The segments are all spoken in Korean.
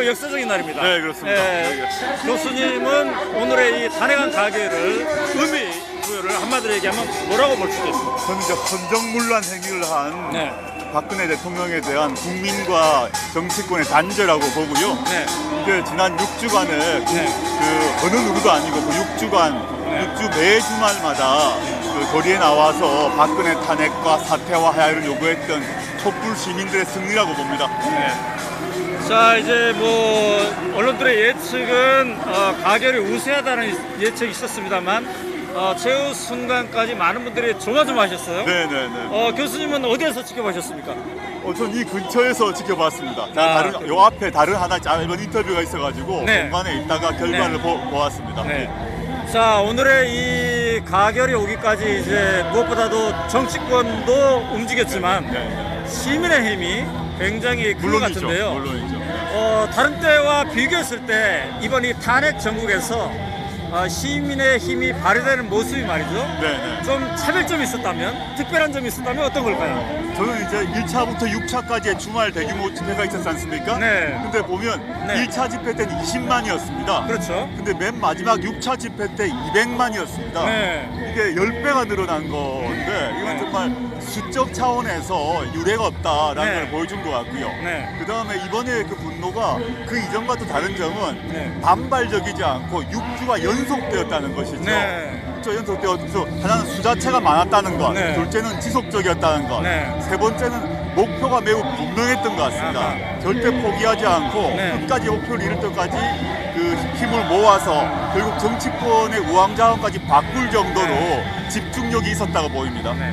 매우 역사적인 날입니다. 네, 그렇습니다. 예, 교수님은 오늘의 이 탄핵안 가결을 의미 부여를 한마디로 얘기하면 뭐라고 볼 수 있겠습니까? 저는 이제 헌정문란 행위를 한 네. 박근혜 대통령에 대한 국민과 정치권의 단죄라고 보고요. 네. 이제 지난 6주간에 네. 그 어느 누구도 아니고 그 6주간 6주 매 주말마다 그 거리에 나와서 박근혜 탄핵과 사퇴와 하야를 요구했던 촛불 시민들의 승리라고 봅니다. 네. 자, 이제 뭐 언론들의 예측은 가결이 우세하다는 예측이 있었습니다만 최후 순간까지 많은 분들이 조마조마하셨어요. 네네네. 교수님은 어디에서 지켜보셨습니까? 전 이 근처에서 지켜봤습니다. 아, 요 앞에 다른 하나 짧은 인터뷰가 있어가지고 네. 공간에 있다가 결과를 보았습니다. 네. 자, 오늘의 이 가결이 오기까지 이제 무엇보다도 정치권도 움직였지만 네. 시민의 힘이 굉장히 큰 것 물론이죠. 같은데요. 물론이죠. 다른 때와 비교했을 때 이번 이 탄핵 정국에서 시민의 힘이 발휘되는 모습이 말이죠. 네네. 좀 차별점이 있었다면, 특별한 점이 있었다면 어떤 걸까요? 저는 이제 1차부터 6차까지의 주말 대규모 집회가 있었지 않습니까? 네. 근데 보면 네. 1차 집회 때는 20만이었습니다. 그렇죠. 근데 맨 마지막 6차 집회 때 200만이었습니다. 네. 이게 10배가 늘어난 건데 이건 네. 정말 수적 차원에서 유례가 없다라는 네. 걸 보여준 것 같고요. 네. 그 다음에 이번에 그 분노가 그 이전과 또 다른 점은 네. 반발적이지 않고 6주가 연속되었다는 것이죠. 네. 6주 연속되어서 하나는 숫자체가 많았다는 것, 네. 둘째는 지속적이었다는 것, 네. 세 번째는 목표가 매우 분명했던 것 같습니다. 아하. 절대 포기하지 않고 네. 끝까지 목표를 이룰 때까지 그 힘을 모아서 결국 정치권의 우왕좌왕까지 바꿀 정도로 네. 집중력이 있었다고 보입니다. 네.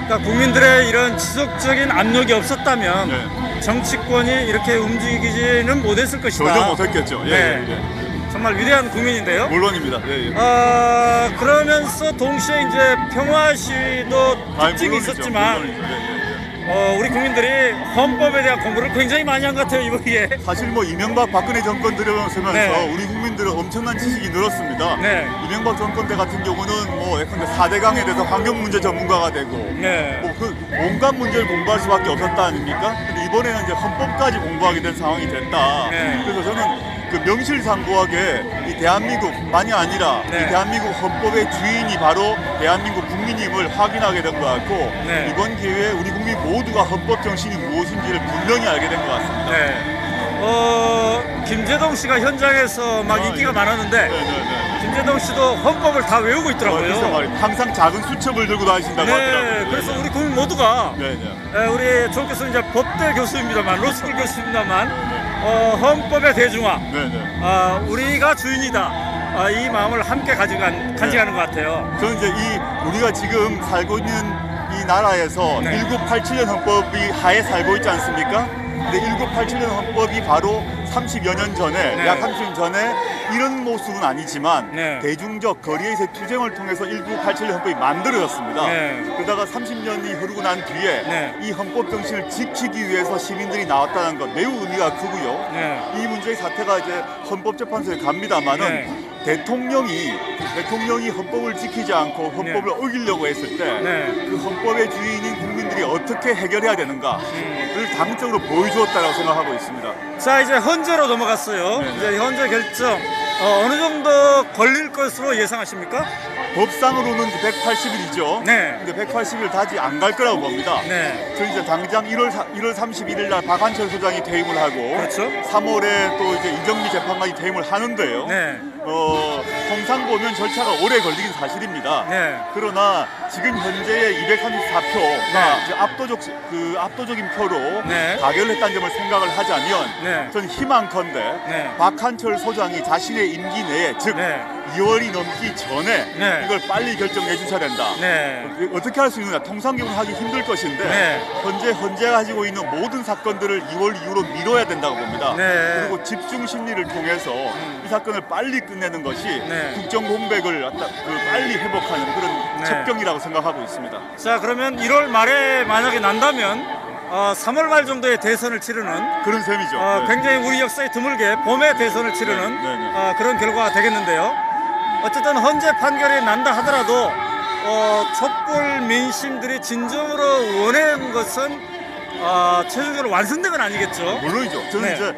그러니까 국민들의 이런 지속적인 압력이 없었다면 네. 정치권이 이렇게 움직이지는 못했을 것이다. 전혀 못했겠죠. 예, 네. 예, 예. 정말 위대한 국민인데요. 물론입니다. 예, 예. 그러면서 동시에 이제 평화 시위도 특징이 물론이죠. 있었지만 물론이죠. 예, 예, 예. 우리 국민들이 헌법에 대한 공부를 굉장히 많이 한 것 같아요, 이번에. 사실 뭐 이명박 박근혜 정권 들어서면서 네. 우리 국민들은 엄청난 지식이 늘었습니다. 네. 이명박 정권 때 같은 경우는 뭐 예컨대 4대강에 대해서 환경 문제 전문가가 되고 네. 뭐 그 온갖 문제를 공부할 수밖에 없었다 아닙니까? 근데 이번에는 이제 헌법까지 공부하게 된 상황이 됐다. 네. 그래서 저는 그 명실상부하게 이 대한민국만이 아니라 네. 이 대한민국 헌법의 주인이 바로 대한민국 국민임을 확인하게 된 것 같고 네. 이번 기회에 우리 국민 모두가 헌법 정신이 무엇인지를 분명히 알게 된 것 같습니다. 네. 김재동 씨가 현장에서 막 인기가 많았는데 네네네. 김재동 씨도 헌법을 다 외우고 글쎄 있더라고요. 말이에요. 항상 작은 수첩을 들고 다니신다고 하더라고요. 네. 그래서 우리 국민 모두가 네네. 우리 조 교수는 이제 법대 교수입니다만, 로스쿨 교수입니다만, 헌법의 대중화, 네네. 우리가 주인이다. 이 마음을 함께 간직하는 것 같아요. 저는 이제 우리가 지금 살고 있는 이 나라에서 네. 1987년 헌법이 하에 살고 있지 않습니까? 근데 1987년 헌법이 바로 30여 년 전에, 네. 약 30년 전에 이런 모습은 아니지만 네. 대중적 거리에서의 투쟁을 통해서 1987년 헌법이 만들어졌습니다. 네. 그러다가 30년이 흐르고 난 뒤에 네. 이 헌법 정신을 지키기 위해서 시민들이 나왔다는 것 매우 의미가 크고요. 네. 이 문제의 사태가 이제 헌법재판소에 갑니다만은 네. 대통령이 헌법을 지키지 않고 헌법을 어기려고 했을 때 네. 그 헌법의 주인인 국민들이 어떻게 해결해야 되는가를 당적으로 보여주었다고 생각하고 있습니다. 자, 이제 헌재로 넘어갔어요. 네. 이제 헌재 결정 어느 정도 걸릴 것으로 예상하십니까? 법상으로는 180일이죠. 네. 근데 180일 다지 안 갈 거라고 봅니다. 네. 저희 이제 당장 1월 31일 날 박한철 소장이 퇴임을 하고 그렇죠. 3월에 또 이제 이정미 재판관이 퇴임을 하는데요. 네. 통상 보면 절차가 오래 걸리긴 사실입니다. 네. 그러나 지금 현재의 234표가 네. 압도적인 표로 네. 가결했다는 점을 생각을 하자면 네. 저는 희망컨대 네. 박한철 소장이 자신의 임기 내에 즉 네. 2월이 넘기 전에 네. 이걸 빨리 결정해 주셔야 된다. 네. 어떻게 할 수 있느냐? 통상적으로 하기 힘들 것인데 네. 헌재가 가지고 있는 모든 사건들을 2월 이후로 미뤄야 된다고 봅니다. 네. 그리고 집중 심리를 통해서 이 사건을 빨리 끝내는 것이 네. 국정 공백을 빨리 회복하는 그런 네. 첩경이라고 생각하고 있습니다. 자, 그러면 1월 말에 만약에 난다면 3월 말 정도에 대선을 치르는 그런 셈이죠. 네. 굉장히 우리 역사에 드물게 봄에 대선을 치르는 네, 네. 그런 결과가 되겠는데요. 어쨌든 헌재 판결이 난다 하더라도 촛불 민심들이 진정으로 원하는 것은 최종적으로 완성된 건 아니겠죠? 물론이죠. 저는 네. 이제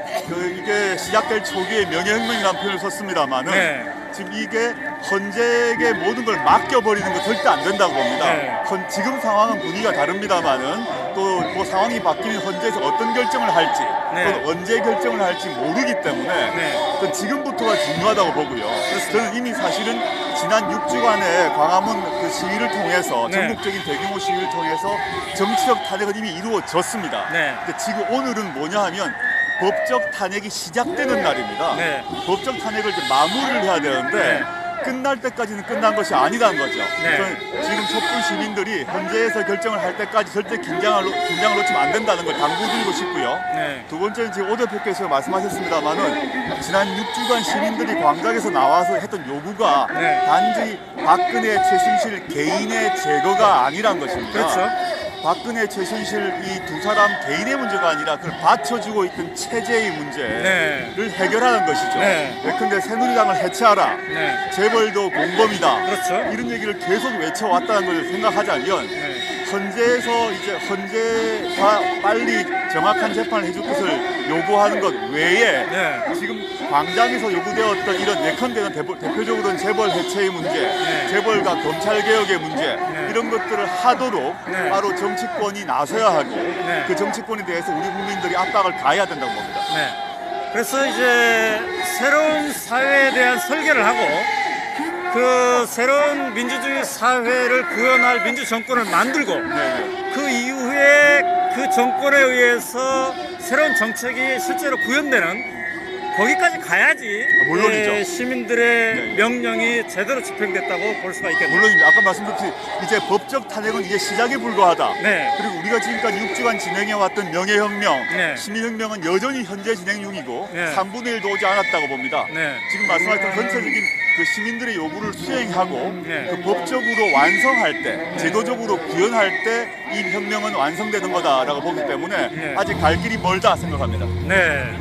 이게 시작될 초기에 명예혁명이라는 표현을 썼습니다만은 네. 지금 이게 헌재에게 모든 걸 맡겨버리는 거 절대 안 된다고 봅니다. 네. 지금 상황은 분위기가 다릅니다만은 또 그 상황이 바뀌면 헌재에서 어떤 결정을 할지 네. 또 언제 결정을 할지 모르기 때문에 네. 또 지금부터가 중요하다고 보고요. 그래서 저는 이미 사실은 지난 6주간의 광화문 그 시위를 통해서 네. 전국적인 대규모 시위를 통해서 정치적 탄핵은 이미 이루어졌습니다. 네. 근데 지금 오늘은 뭐냐 하면 법적 탄핵이 시작되는 날입니다. 네. 법적 탄핵을 이제 마무리를 해야 되는데 네. 끝날 때까지는 끝난 것이 아니라는 거죠. 네. 저는 지금 촛불 시민들이 헌재에서 결정을 할 때까지 절대 긴장을 놓치면 안 된다는 걸 당부드리고 싶고요. 네. 두 번째는 지금 오 대표께서 말씀하셨습니다만은 지난 6주간 시민들이 광장에서 나와서 했던 요구가 네. 단지 박근혜, 최순실 개인의 제거가 아니란 것입니다. 그렇죠. 박근혜, 최순실 이 두 사람 개인의 문제가 아니라 그걸 받쳐주고 있던 체제의 문제를 네. 해결하는 것이죠. 네. 예컨대 새누리당을 해체하라. 네. 재벌도 공범이다. 그렇죠. 이런 얘기를 계속 외쳐왔다는 걸 생각하자면 네. 헌재에서 이제 헌재가 빨리 정확한 재판을 해줄 것을 요구하는 것 외에 네. 지금 광장에서 요구되었던 이런 예컨대는 대표적으로는 재벌 해체의 문제, 네. 재벌과 검찰 개혁의 문제 네. 이런 것들을 하도록 네. 바로 정치권이 나서야 하고 네. 그 정치권에 대해서 우리 국민들이 압박을 가해야 된다고 봅니다. 네. 그래서 이제 새로운 사회에 대한 설계를 하고 그 새로운 민주주의 사회를 구현할 민주정권을 만들고 네. 그 이후에 그 정권에 의해서 새로운 정책이 실제로 구현되는 거기까지 가야지 물론이죠. 시민들의 네. 명령이 제대로 집행됐다고 볼 수가 있겠네요. 물론입니다. 아까 말씀드렸듯이 이제 법적 탄핵은 이제 시작에 불과하다. 네. 그리고 우리가 지금까지 6주간 진행해왔던 명예혁명, 네. 시민혁명은 여전히 현재 진행 중이고 네. 3분의 1도 오지 않았다고 봅니다. 네. 지금 말씀하셨던 전체적인 그 시민들의 요구를 수행하고 네. 그 법적으로 완성할 때, 제도적으로 구현할 때 이 혁명은 완성되는 거다라고 보기 때문에 네. 아직 갈 길이 멀다 생각합니다. 네.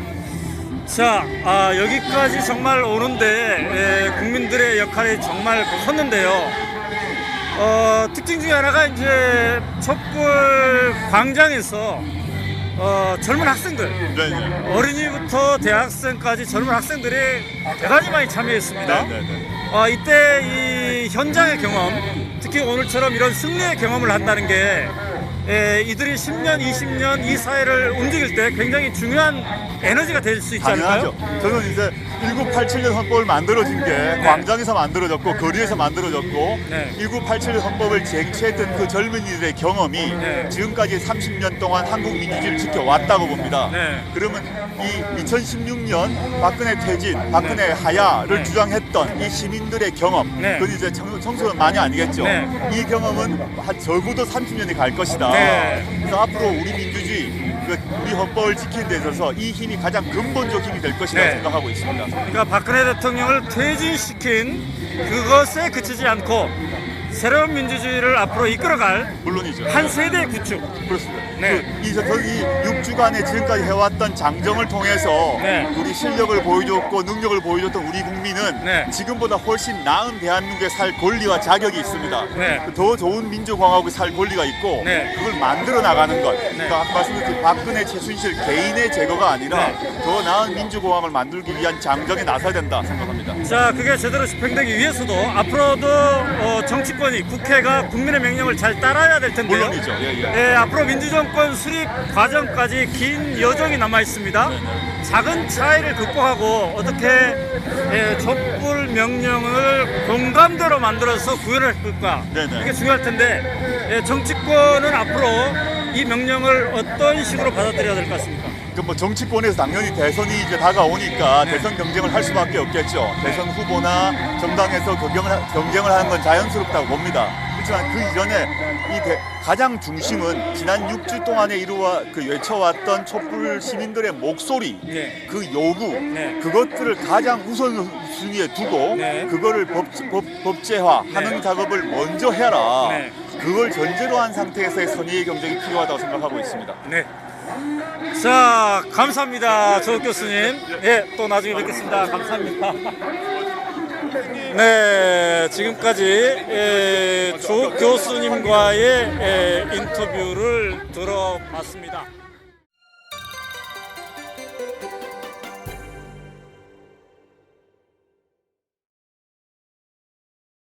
자, 여기까지 정말 오는데 국민들의 역할이 정말 컸는데요. 특징 중에 하나가 이제 촛불 광장에서 젊은 학생들, 네네. 어린이부터 대학생까지 젊은 학생들이 대단히 많이 참여했습니다. 네네네. 이때 이 현장의 경험, 특히 오늘처럼 이런 승리의 경험을 한다는 게 이들이 10년, 20년 이 사회를 움직일 때 굉장히 중요한 에너지가 될 수 있지 않을까요? 당연하죠. 저는 이제 1987년 헌법을 만들어진 게 광장에서 만들어졌고 거리에서 만들어졌고 네. 1987년 헌법을 쟁취했던 그 젊은이들의 경험이 네. 지금까지 30년 동안 한국 민주주의를 지켜왔다고 봅니다. 네. 그러면 이 2016년 박근혜 퇴진, 박근혜 하야를 네. 주장했던 이 시민들의 경험, 네. 그건 이제 청소년 많이 아니겠죠. 네. 이 경험은 한 적어도 30년이 갈 것이다. 네. 그래서 앞으로 우리 민주주의, 우리 헌법을 지키는 데 있어서 이 힘이 가장 근본적 힘이 될 것이라고 네. 생각하고 있습니다. 그러니까 박근혜 대통령을 퇴진시킨 그것에 그치지 않고 새로운 민주주의를 앞으로 이끌어갈 물론이죠. 한 세대의 구축. 그렇습니다. 네. 이 6주간에 지금까지 해왔던 장정을 통해서 네. 우리 실력을 보여줬고 능력을 보여줬던 우리 국민은 네. 지금보다 훨씬 나은 대한민국에 살 권리와 자격이 있습니다. 네. 더 좋은 민주공화국에 살 권리가 있고 네. 그걸 만들어 나가는 것. 그러니까 아까 말씀드린 박근혜, 최순실 개인의 제거가 아니라 네. 더 나은 민주공화국을 만들기 위한 장정에 나서야 된다 생각합니다. 자, 그게 제대로 집행되기 위해서도 앞으로도 정치권이, 국회가 국민의 명령을 잘 따라야 될 텐데요. 물론이죠. 예. 앞으로 민주정권 수립 과정까지 긴 여정이 남아 있습니다. 작은 차이를 극복하고 어떻게 촛불 명령을 공감대로 만들어서 구현할 것까, 네네. 이게 중요할 텐데 정치권은 앞으로 이 명령을 어떤 식으로 받아들여야 될 것 같습니까? 뭐 정치권에서 당연히 대선이 이제 다가오니까 네. 대선 경쟁을 할 수밖에 없겠죠. 대선 후보나 정당에서 경쟁을 하는 건 자연스럽다고 봅니다. 그렇지만 그 이전에 가장 중심은 지난 6주 동안에 외쳐왔던 촛불 시민들의 목소리, 네. 그 요구, 네. 그것들을 가장 우선순위에 두고 네. 그거를 법제화하는 네. 작업을 먼저 해라. 네. 그걸 전제로 한 상태에서의 선의의 경쟁이 필요하다고 생각하고 있습니다. 네. 자, 감사합니다. 조 교수님. 또 나중에 뵙겠습니다. 감사합니다. 네, 지금까지 조 교수님과의 인터뷰를 들어봤습니다.